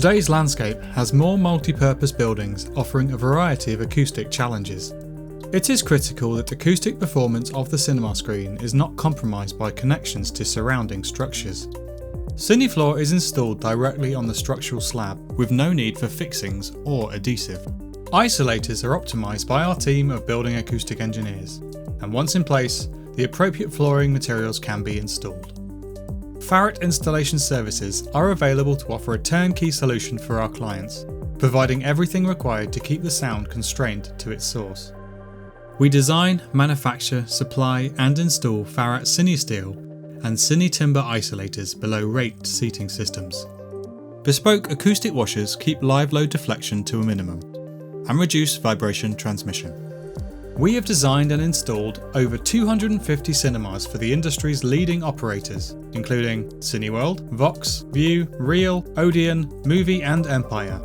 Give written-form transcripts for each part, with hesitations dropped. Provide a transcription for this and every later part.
Today's landscape has more multi-purpose buildings offering a variety of acoustic challenges. It is critical that acoustic performance of the cinema screen is not compromised by connections to surrounding structures. CineFloor is installed directly on the structural slab with no need for fixings or adhesive. Isolators are optimised by our team of building acoustic engineers, and once in place, the appropriate flooring materials can be installed. Farrat installation services are available to offer a turnkey solution for our clients, providing everything required to keep the sound constrained to its source. We design, manufacture, supply and install Farrat CineSteel and CineTimber isolators below raked seating systems. Bespoke acoustic washers keep live load deflection to a minimum and reduce vibration transmission. We have designed and installed over 250 cinemas for the industry's leading operators, including Cineworld, Vox, View, Reel, Odeon, Movie and Empire.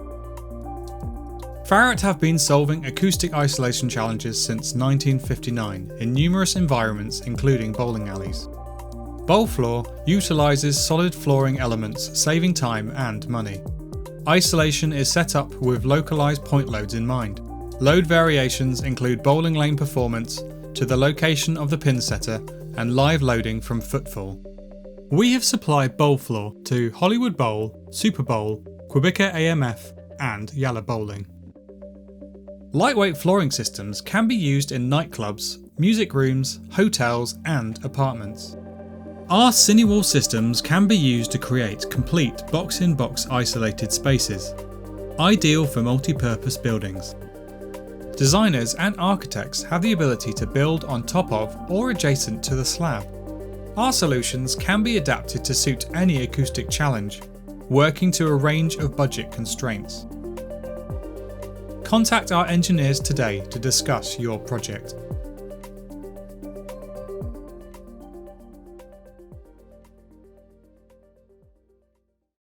Farrat have been solving acoustic isolation challenges since 1959 in numerous environments including bowling alleys. Bowl floor utilises solid flooring elements, saving time and money. Isolation is set up with localised point loads in mind. Load variations include bowling lane performance to the location of the pin setter and live loading from footfall. We have supplied bowl floor to Hollywood Bowl, Super Bowl, Quebecer AMF and Yalla Bowling. Lightweight flooring systems can be used in nightclubs, music rooms, hotels and apartments. Our Cinewall systems can be used to create complete box-in-box isolated spaces, ideal for multi-purpose buildings. Designers and architects have the ability to build on top of or adjacent to the slab. Our solutions can be adapted to suit any acoustic challenge, working to a range of budget constraints. Contact our engineers today to discuss your project.